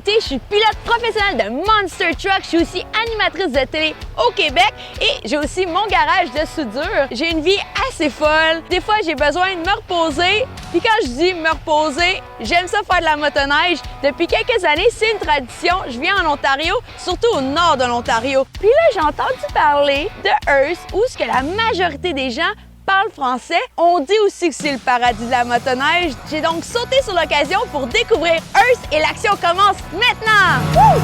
Gauthier, je suis pilote professionnel de Monster Truck. Je suis aussi animatrice de télé au Québec et j'ai aussi mon garage de soudure. J'ai une vie assez folle. Des fois, j'ai besoin de me reposer. Puis quand je dis me reposer, j'aime ça faire de la motoneige. Depuis quelques années, c'est une tradition. Je viens en Ontario, surtout au nord de l'Ontario. Puis là, j'ai entendu parler de Hearst, où ce que la majorité des gens parlent français. On dit aussi que c'est le paradis de la motoneige. J'ai donc sauté sur l'occasion pour découvrir Hearst et l'action commence maintenant! Wouh!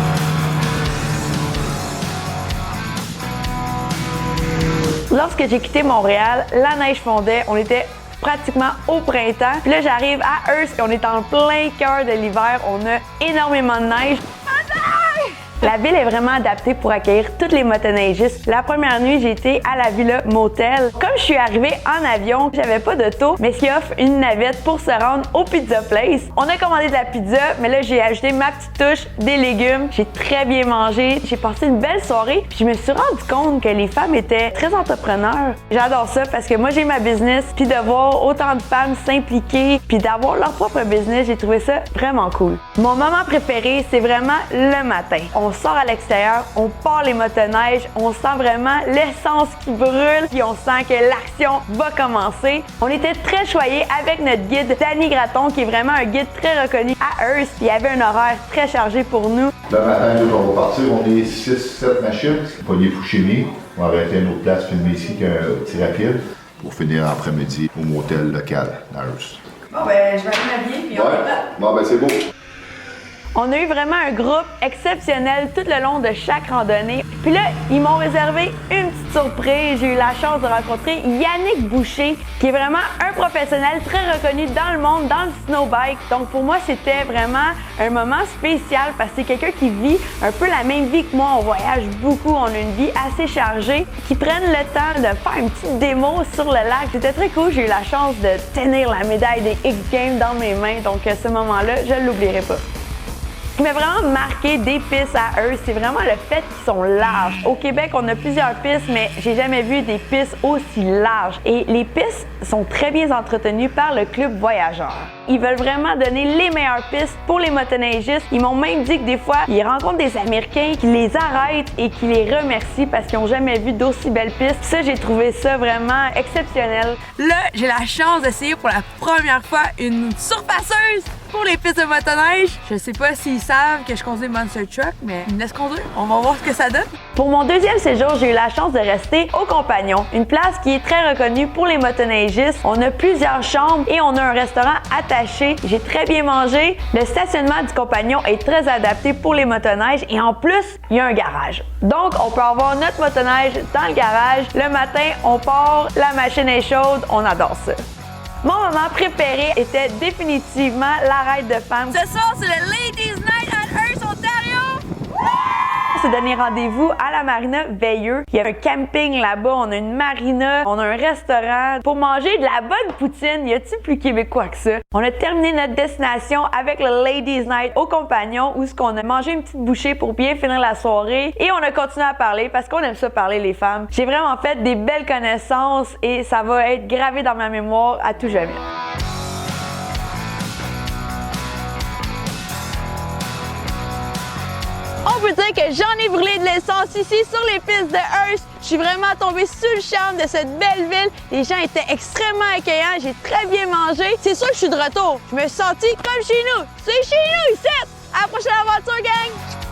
Lorsque j'ai quitté Montréal, la neige fondait. On était pratiquement au printemps. Puis là, j'arrive à Hearst et on est en plein cœur de l'hiver. On a énormément de neige. La ville est vraiment adaptée pour accueillir toutes les motoneigistes. La première nuit, j'ai été à la Villa Motel. Comme je suis arrivée en avion, j'avais pas d'auto, mais ce qui offre une navette pour se rendre au Pizza Place. On a commandé de la pizza, mais là, j'ai ajouté ma petite touche, des légumes. J'ai très bien mangé. J'ai passé une belle soirée. Puis je me suis rendu compte que les femmes étaient très entrepreneurs. J'adore ça parce que moi, j'ai ma business. Puis de voir autant de femmes s'impliquer, puis d'avoir leur propre business, j'ai trouvé ça vraiment cool. Mon moment préféré, c'est vraiment le matin. On sort à l'extérieur, on part les motoneiges, on sent vraiment l'essence qui brûle, puis on sent que l'action va commencer. On était très choyés avec notre guide Danny Gratton, qui est vraiment un guide très reconnu à Hearst. Il y avait un horaire très chargé pour nous. Le matin, on va partir, on est 6-7 machines. Pas les Fouchini. On va arrêter à une autre place, filmer ici qu'un petit rapide. Pour finir après-midi au motel local à Hearst. Bon, ben, je vais m'habiller, puis on est là. Bon, ben, c'est beau. On a eu vraiment un groupe exceptionnel tout le long de chaque randonnée. Puis là, ils m'ont réservé une petite surprise. J'ai eu la chance de rencontrer Yannick Boucher, qui est vraiment un professionnel très reconnu dans le monde, dans le snowbike. Donc pour moi, c'était vraiment un moment spécial parce que c'est quelqu'un qui vit un peu la même vie que moi. On voyage beaucoup, on a une vie assez chargée, qui prennent le temps de faire une petite démo sur le lac. C'était très cool. J'ai eu la chance de tenir la médaille des X Games dans mes mains. Donc ce moment-là, je ne l'oublierai pas. Ce qui m'a vraiment marqué des pistes à Hearst, c'est vraiment le fait qu'ils sont larges. Au Québec, on a plusieurs pistes, mais j'ai jamais vu des pistes aussi larges. Et les pistes sont très bien entretenues par le Club Voyageurs. Ils veulent vraiment donner les meilleures pistes pour les motoneigistes. Ils m'ont même dit que des fois, ils rencontrent des Américains qui les arrêtent et qui les remercient parce qu'ils n'ont jamais vu d'aussi belles pistes. Ça, j'ai trouvé ça vraiment exceptionnel. Là, j'ai la chance d'essayer pour la première fois une surpasseuse pour les pistes de motoneige. Je sais pas s'ils savent que je conduis Monster Truck, mais ils me laissent conduire. On va voir ce que ça donne. Pour mon deuxième séjour, j'ai eu la chance de rester au Compagnon, une place qui est très reconnue pour les motoneigistes. On a plusieurs chambres et on a un restaurant attaché. J'ai très bien mangé. Le stationnement du Compagnon est très adapté pour les motoneiges et en plus, il y a un garage. Donc, on peut avoir notre motoneige dans le garage. Le matin, on part, la machine est chaude, on adore ça. Mon moment préféré était définitivement la raid de femmes. Ce soir, c'est le Ladies Night at Hearst, Ontario! On s'est donné rendez-vous à la marina Veilleux. Il y a un camping là-bas, on a une marina, on a un restaurant. Pour manger de la bonne poutine, y a-t-il plus québécois que ça? On a terminé notre destination avec le Ladies Night au Compagnon, où on a mangé une petite bouchée pour bien finir la soirée. Et on a continué à parler parce qu'on aime ça parler les femmes. J'ai vraiment fait des belles connaissances et ça va être gravé dans ma mémoire à tout jamais. On peut dire que j'en ai brûlé de l'essence ici sur les pistes de Hearst. Je suis vraiment tombée sous le charme de cette belle ville. Les gens étaient extrêmement accueillants. J'ai très bien mangé. C'est sûr que je suis de retour. Je me suis sentie comme chez nous. C'est chez nous ici! À la prochaine aventure, gang!